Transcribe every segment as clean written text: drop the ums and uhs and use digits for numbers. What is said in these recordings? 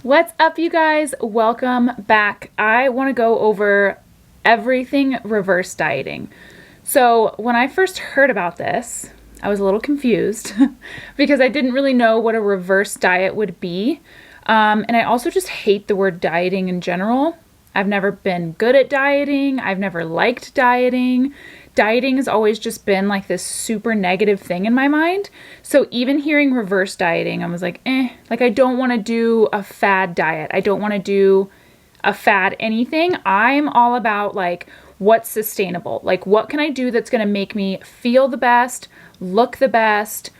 What's up, you guys? Welcome back. I want to go over everything reverse dieting. So, when I first heard about this, I was a little confused because I didn't really know what a reverse diet would be. And I also just hate the word dieting in general. I've never been good at dieting. I've never liked dieting. Dieting has always just been like this super negative thing in my mind. So even hearing reverse dieting, I was like, like I don't want to do a fad diet. I don't want to do a fad anything. I'm all about like what's sustainable. Like what can I do that's going to make me feel the best, look the best,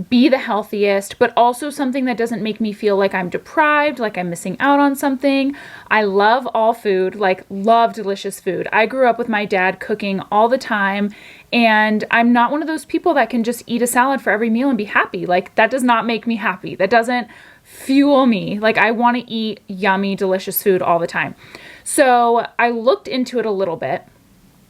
be the healthiest, but also something that doesn't make me feel like I'm deprived, like I'm missing out on something. I love all food, like love delicious food. I grew up with my dad cooking all the time, and I'm not one of those people that can just eat a salad for every meal and be happy. Like that does not make me happy. That doesn't fuel me. Like I want to eat yummy, delicious food all the time. So I looked into it a little bit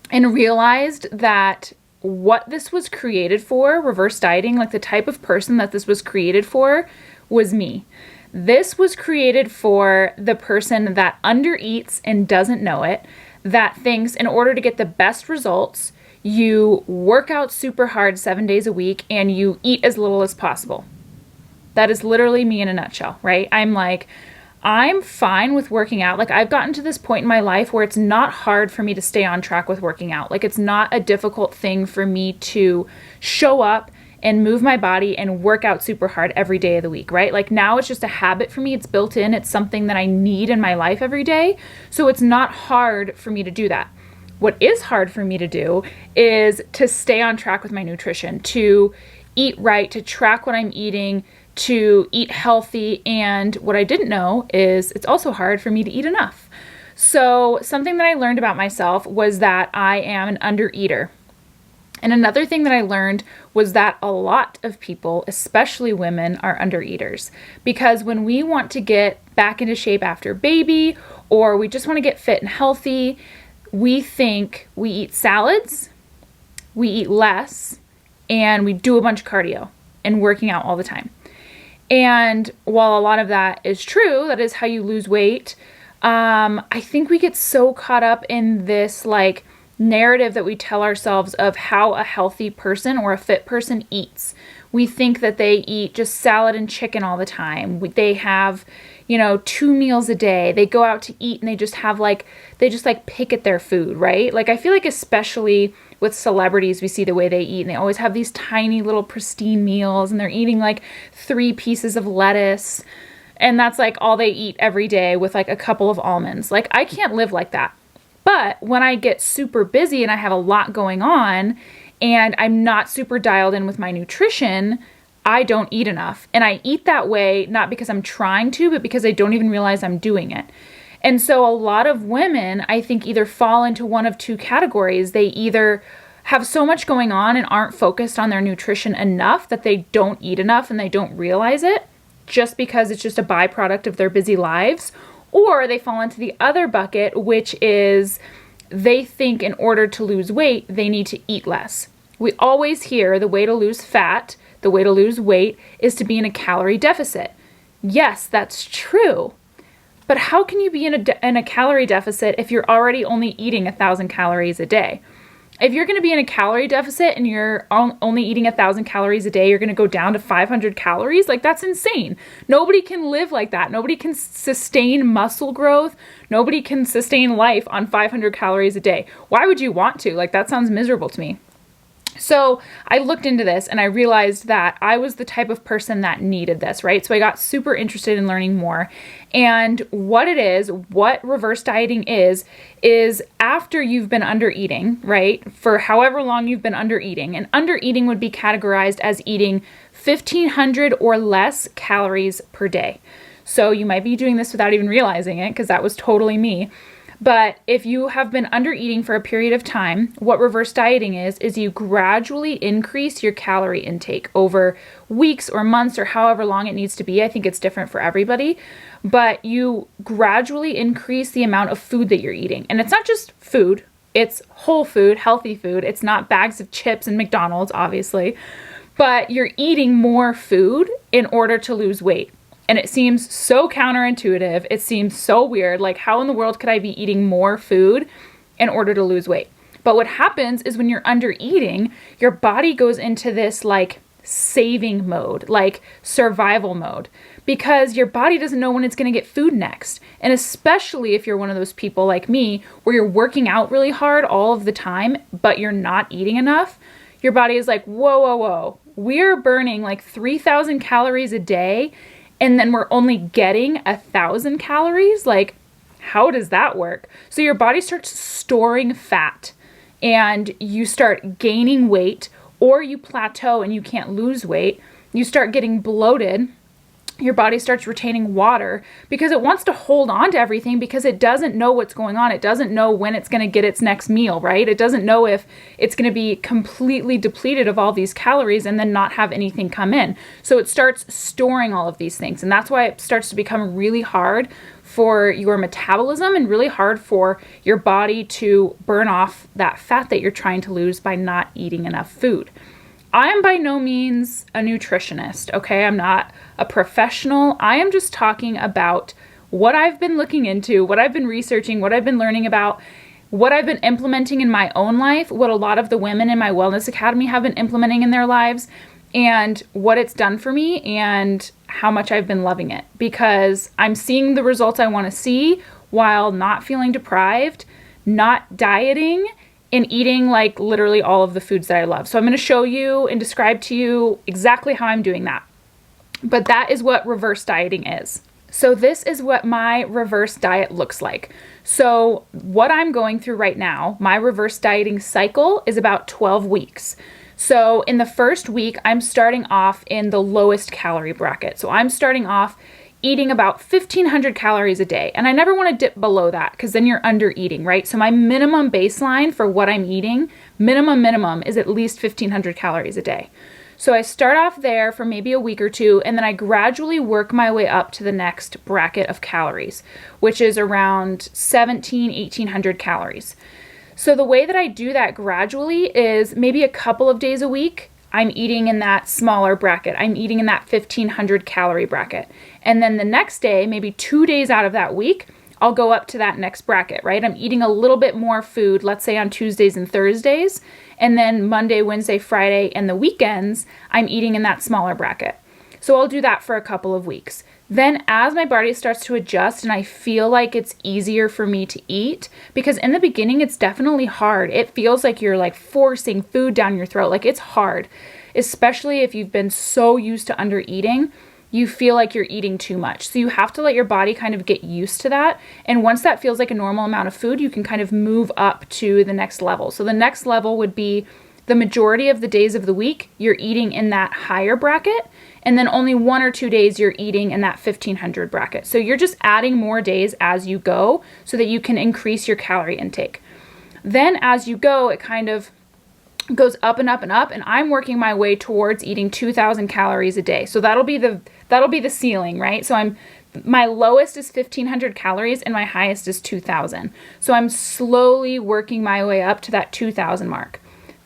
and realized that what this was created for, reverse dieting, like the type of person that this was created for, was me. This was created for the person that undereats and doesn't know it, that thinks in order to get the best results, you work out super hard 7 days a week and you eat as little as possible. That is literally me in a nutshell, right? I'm fine with working out. Like I've gotten to this point in my life where it's not hard for me to stay on track with working out. Like it's not a difficult thing for me to show up and move my body and work out super hard every day of the week, right? Like now it's just a habit for me. It's built in. It's something that I need in my life every day. So it's not hard for me to do that. What is hard for me to do is to stay on track with my nutrition, to eat right, to track what I'm eating, to eat healthy. And what I didn't know is it's also hard for me to eat enough. So something that I learned about myself was that I am an undereater. And another thing that I learned was that a lot of people, especially women, are undereaters. Because when we want to get back into shape after baby, or we just want to get fit and healthy, we think we eat salads, we eat less, and we do a bunch of cardio and working out all the time. And while a lot of that is true, that is how you lose weight, I think we get so caught up in this like narrative that we tell ourselves of how a healthy person or a fit person eats. We think that they eat just salad and chicken all the time. They have, 2 meals a day. They go out to eat and they just pick at their food, right? Like I feel like especially with celebrities, we see the way they eat and they always have these tiny little pristine meals and they're eating like 3 pieces of lettuce and that's like all they eat every day with like a couple of almonds. Like I can't live like that. But when I get super busy and I have a lot going on and I'm not super dialed in with my nutrition, I don't eat enough. And I eat that way not because I'm trying to, but because I don't even realize I'm doing it. And so a lot of women, I think, either fall into one of two categories. They either have so much going on and aren't focused on their nutrition enough that they don't eat enough and they don't realize it just because it's just a byproduct of their busy lives. Or they fall into the other bucket, which is they think in order to lose weight, they need to eat less. We always hear the way to lose fat, the way to lose weight is to be in a calorie deficit. Yes, that's true. But how can you be in a calorie deficit if you're already only eating 1,000 calories a day? If you're going to be in a calorie deficit and you're only eating 1,000 calories a day, you're going to go down to 500 calories? Like that's insane. Nobody can live like that. Nobody can sustain muscle growth. Nobody can sustain life on 500 calories a day. Why would you want to? Like that sounds miserable to me. So I looked into this and I realized that I was the type of person that needed this, right? So I got super interested in learning more. And what reverse dieting is after you've been under eating, right? For however long you've been under eating. And under eating would be categorized as eating 1,500 or less calories per day. So you might be doing this without even realizing it because that was totally me. But if you have been under eating for a period of time, what reverse dieting is you gradually increase your calorie intake over weeks or months or however long it needs to be. I think it's different for everybody, but you gradually increase the amount of food that you're eating. And it's not just food, it's whole food, healthy food. It's not bags of chips and McDonald's, obviously, but you're eating more food in order to lose weight. And it seems so counterintuitive. It seems so weird. Like, how in the world could I be eating more food in order to lose weight? But what happens is when you're under eating, your body goes into this like saving mode, like survival mode, because your body doesn't know when it's going to get food next. And especially if you're one of those people like me, where you're working out really hard all of the time, but you're not eating enough, your body is like, whoa, whoa, whoa. We're burning like 3,000 calories a day, and then we're only getting 1,000 calories. Like, how does that work? So your body starts storing fat, and you start gaining weight, or you plateau and you can't lose weight. You start getting bloated. Your body starts retaining water because it wants to hold on to everything, because it doesn't know what's going on. It doesn't know when it's going to get its next meal, right? It doesn't know if it's going to be completely depleted of all these calories and then not have anything come in. So it starts storing all of these things. And that's why it starts to become really hard for your metabolism and really hard for your body to burn off that fat that you're trying to lose by not eating enough food. I am by no means a nutritionist, okay? I'm not a professional. I am just talking about what I've been looking into, what I've been researching, what I've been learning about, what I've been implementing in my own life, what a lot of the women in my Wellness Academy have been implementing in their lives, and what it's done for me and how much I've been loving it, because I'm seeing the results I want to see while not feeling deprived, not dieting, and eating like literally all of the foods that I love. So I'm going to show you and describe to you exactly how I'm doing that. But that is what reverse dieting is. So this is what my reverse diet looks like. So what I'm going through right now, my reverse dieting cycle is about 12 weeks. So in the first week, I'm starting off in the lowest calorie bracket. So I'm starting off eating about 1,500 calories a day. And I never want to dip below that, because then you're under eating, right? So my minimum baseline for what I'm eating, minimum is at least 1,500 calories a day. So I start off there for maybe a week or two, and then I gradually work my way up to the next bracket of calories, which is around 1,800 calories. So the way that I do that gradually is maybe a couple of days a week, I'm eating in that smaller bracket. I'm eating in that 1,500 calorie bracket. And then the next day, maybe 2 days out of that week, I'll go up to that next bracket, right? I'm eating a little bit more food, let's say on Tuesdays and Thursdays. And then Monday, Wednesday, Friday, and the weekends, I'm eating in that smaller bracket. So I'll do that for a couple of weeks. Then as my body starts to adjust and I feel like it's easier for me to eat, because in the beginning it's definitely hard. It feels like you're like forcing food down your throat. Like, it's hard, especially if you've been so used to under eating. You feel like you're eating too much. So you have to let your body kind of get used to that. And once that feels like a normal amount of food, you can kind of move up to the next level. So the next level would be the majority of the days of the week, you're eating in that higher bracket. And then only 1 or 2 days you're eating in that 1,500 bracket. So you're just adding more days as you go so that you can increase your calorie intake. Then as you go, it kind of goes up and up and up, and I'm working my way towards eating 2,000 calories a day. So that'll be the ceiling, right? So my lowest is 1,500 calories and my highest is 2,000. So I'm slowly working my way up to that 2,000 mark.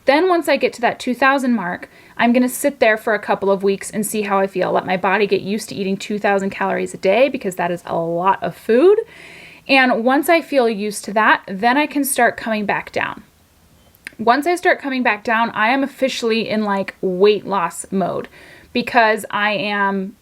Then once I get to that 2,000 mark, I'm going to sit there for a couple of weeks and see how I feel. Let my body get used to eating 2,000 calories a day, because that is a lot of food. And once I feel used to that, then I can start coming back down. Once I start coming back down, I am officially in like weight loss mode, because I am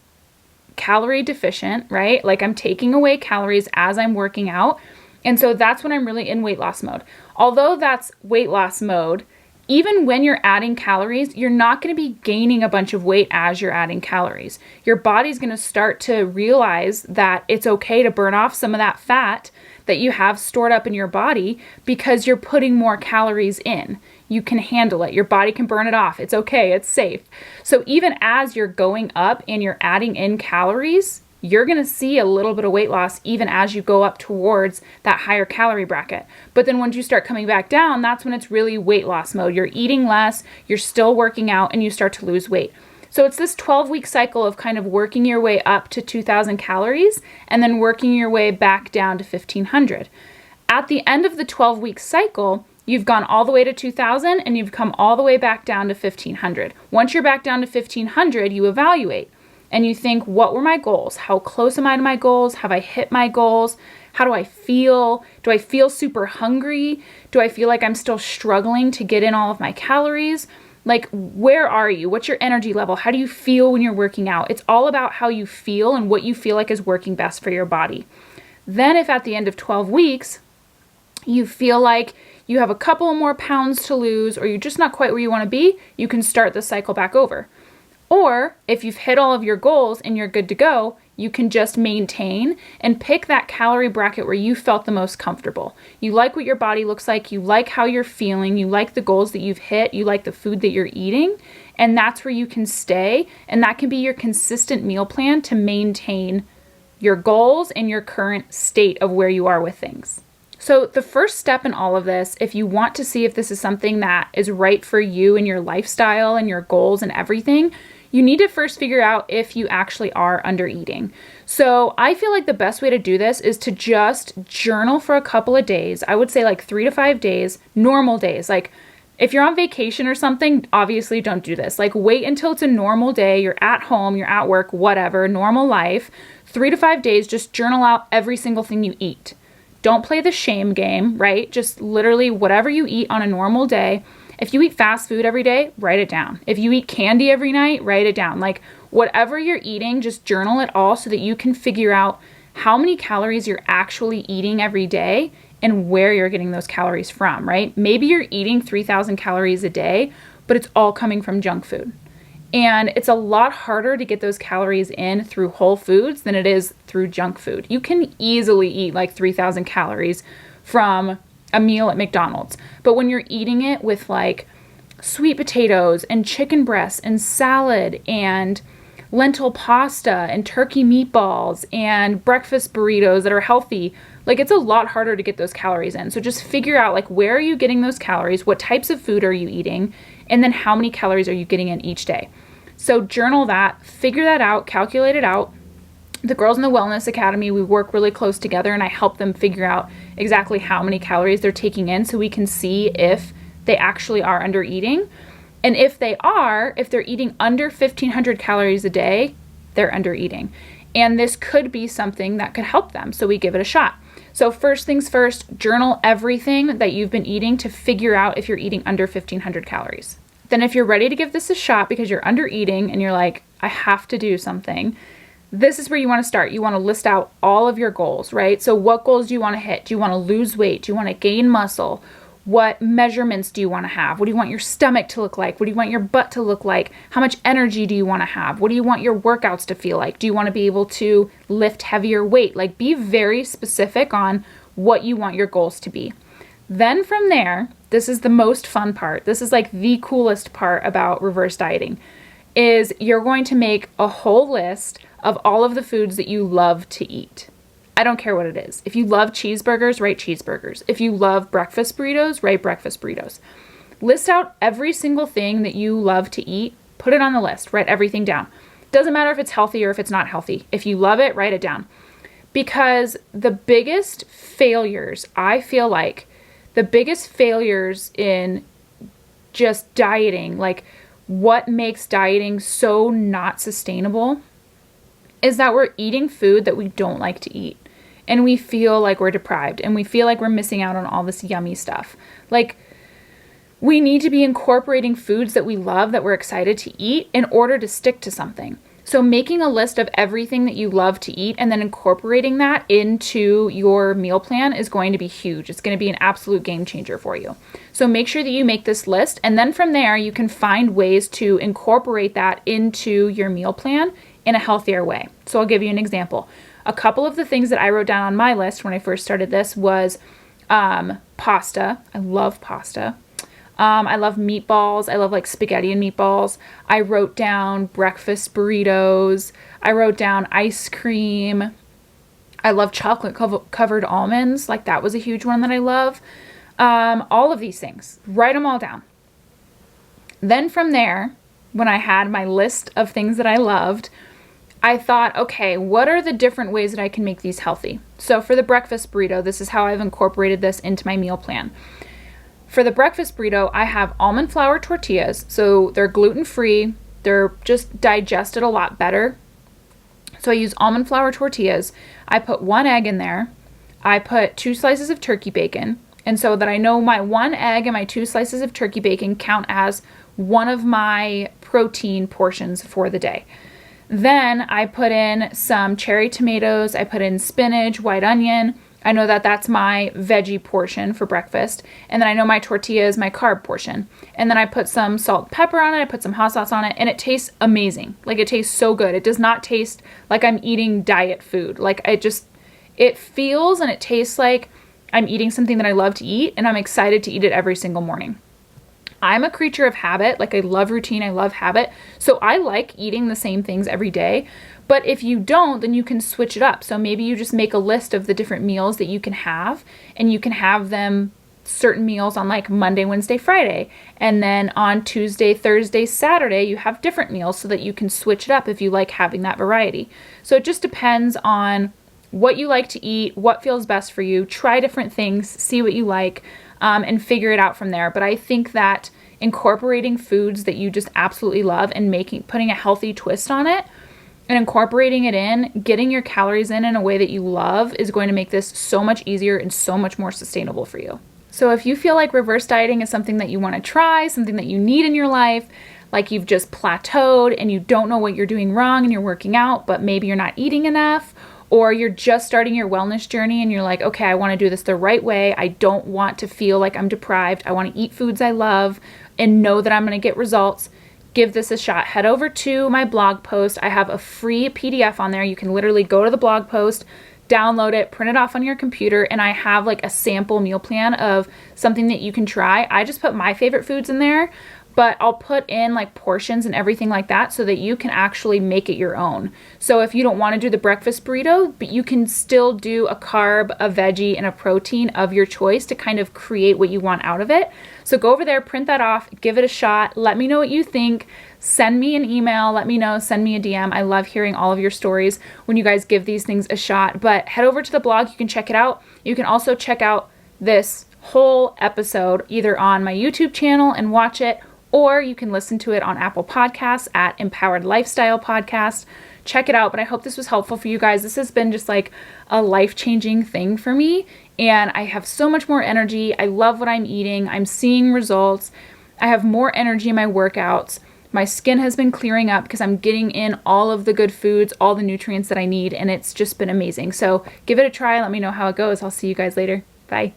calorie deficient, right? Like, I'm taking away calories as I'm working out. And so that's when I'm really in weight loss mode. Although that's weight loss mode, even when you're adding calories, you're not going to be gaining a bunch of weight as you're adding calories. Your body's going to start to realize that it's okay to burn off some of that fat that you have stored up in your body, because you're putting more calories in. You can handle it. Your body can burn it off. It's okay. It's safe. So even as you're going up and you're adding in calories, you're going to see a little bit of weight loss even as you go up towards that higher calorie bracket. But then once you start coming back down, that's when it's really weight loss mode. You're eating less, you're still working out, and you start to lose weight. So it's this 12-week cycle of kind of working your way up to 2,000 calories and then working your way back down to 1,500. At the end of the 12-week cycle, you've gone all the way to 2,000 and you've come all the way back down to 1,500. Once you're back down to 1,500, you evaluate. and you think, what were my goals? How close am I to my goals? Have I hit my goals? How do I feel? Do I feel super hungry? Do I feel like I'm still struggling to get in all of my calories? Like, where are you? What's your energy level? How do you feel when you're working out? It's all about how you feel and what you feel like is working best for your body. Then if at the end of 12 weeks, you feel like you have a couple more pounds to lose, or you're just not quite where you want to be, you can start the cycle back over. Or if you've hit all of your goals and you're good to go, you can just maintain and pick that calorie bracket where you felt the most comfortable. You like what your body looks like, you like how you're feeling, you like the goals that you've hit, you like the food that you're eating, and that's where you can stay, and that can be your consistent meal plan to maintain your goals and your current state of where you are with things. So the first step in all of this, if you want to see if this is something that is right for you and your lifestyle and your goals and everything, you need to first figure out if you actually are under eating. So I feel like the best way to do this is to just journal for a couple of days. I would say like 3 to 5 days, normal days. Like if you're on vacation or something, obviously don't do this. Like wait until it's a normal day, you're at home, you're at work, whatever, normal life. 3 to 5 days, just journal out every single thing you eat. Don't play the shame game, right? Just literally whatever you eat on a normal day. If you eat fast food every day, write it down. If you eat candy every night, write it down. Like whatever you're eating, just journal it all so that you can figure out how many calories you're actually eating every day and where you're getting those calories from, right? Maybe you're eating 3,000 calories a day, but it's all coming from junk food. And it's a lot harder to get those calories in through whole foods than it is through junk food. You can easily eat like 3,000 calories from a meal at McDonald's. But when you're eating it with like sweet potatoes and chicken breasts and salad and lentil pasta and turkey meatballs and breakfast burritos that are healthy, like it's a lot harder to get those calories in. So just figure out like where are you getting those calories? What types of food are you eating? And then how many calories are you getting in each day? So journal that, figure that out, calculate it out. The girls in the Wellness Academy, we work really close together and I help them figure out exactly how many calories they're taking in so we can see if they actually are under eating. And if they are, if they're eating under 1,500 calories a day, they're under eating. And this could be something that could help them. So we give it a shot. So first things first, journal everything that you've been eating to figure out if you're eating under 1,500 calories. Then if you're ready to give this a shot because you're under eating and you're like, I have to do something, this is where you want to start. You want to list out all of your goals, right? So what goals do you want to hit? Do you want to lose weight? Do you want to gain muscle? What measurements do you want to have? What do you want your stomach to look like? What do you want your butt to look like? How much energy do you want to have? What do you want your workouts to feel like? Do you want to be able to lift heavier weight? Like be very specific on what you want your goals to be. Then from there, this is the most fun part. This is like the coolest part about reverse dieting is you're going to make a whole list of all of the foods that you love to eat. I don't care what it is. If you love cheeseburgers, write cheeseburgers. If you love breakfast burritos, write breakfast burritos. List out every single thing that you love to eat. Put it on the list. Write everything down. Doesn't matter if it's healthy or if it's not healthy. If you love it, write it down. Because the biggest failures, I feel like, the biggest failures in just dieting, like what makes dieting so not sustainable, is that we're eating food that we don't like to eat. And we feel like we're deprived and we feel like we're missing out on all this yummy stuff. Like we need to be incorporating foods that we love, that we're excited to eat in order to stick to something. So making a list of everything that you love to eat and then incorporating that into your meal plan is going to be huge. It's going to be an absolute game changer for you. So make sure that you make this list, and then from there you can find ways to incorporate that into your meal plan in a healthier way. So I'll give you an example. A couple of the things that I wrote down on my list when I first started this was pasta. I love pasta. I love meatballs. I love like spaghetti and meatballs. I wrote down breakfast burritos. I wrote down ice cream. I love chocolate covered almonds. Like that was a huge one that I love. All of these things. Write them all down. Then from there, when I had my list of things that I loved, I thought, okay, what are the different ways that I can make these healthy? So for the breakfast burrito, this is how I've incorporated this into my meal plan. For the breakfast burrito, I have almond flour tortillas. So they're gluten-free. They're just digested a lot better. So I use almond flour tortillas. I put 1 egg in there. I put 2 slices of turkey bacon. And so that I know my 1 egg and my 2 slices of turkey bacon count as one of my protein portions for the day. Then I put in some cherry tomatoes. I put in spinach, white onion. I know that that's my veggie portion for breakfast. And then I know my tortilla is my carb portion. And then I put some salt and pepper on it. I put some hot sauce on it, and it tastes amazing. Like, it tastes so good. It does not taste like I'm eating diet food. Like, it feels and it tastes like I'm eating something that I love to eat, and I'm excited to eat it every single morning. I'm a creature of habit. Like, I love routine. I love habit. So I like eating the same things every day. But if you don't, then you can switch it up. So maybe you just make a list of the different meals that you can have, and you can have them certain meals on like Monday, Wednesday, Friday. And then on Tuesday, Thursday, Saturday, you have different meals so that you can switch it up if you like having that variety. So it just depends on what you like to eat, what feels best for you. Try different things, see what you like, and figure it out from there. But I think that incorporating foods that you just absolutely love and putting a healthy twist on it and incorporating it in, getting your calories in a way that you love is going to make this so much easier and so much more sustainable for you. So if you feel like reverse dieting is something that you want to try, something that you need in your life, like you've just plateaued and you don't know what you're doing wrong and you're working out, but maybe you're not eating enough, or you're just starting your wellness journey and you're like, okay, I want to do this the right way. I don't want to feel like I'm deprived. I want to eat foods I love and know that I'm going to get results. Give this a shot. Head over to my blog post. I have a free PDF on there. You can literally go to the blog post, download it, print it off on your computer, and I have like a sample meal plan of something that you can try. I just put my favorite foods in there, but I'll put in like portions and everything like that so that you can actually make it your own. So if you don't want to do the breakfast burrito, but you can still do a carb, a veggie, and a protein of your choice to kind of create what you want out of it. So go over there, print that off, give it a shot. Let me know what you think. Send me an email. Let me know. Send me a DM. I love hearing all of your stories when you guys give these things a shot. But head over to the blog. You can check it out. You can also check out this whole episode either on my YouTube channel and watch it, or you can listen to it on Apple Podcasts at Empowered Lifestyle Podcast. Check it out. But I hope this was helpful for you guys. This has been just like a life-changing thing for me. And I have so much more energy. I love what I'm eating. I'm seeing results. I have more energy in my workouts. My skin has been clearing up because I'm getting in all of the good foods, all the nutrients that I need. And it's just been amazing. So give it a try. Let me know how it goes. I'll see you guys later. Bye.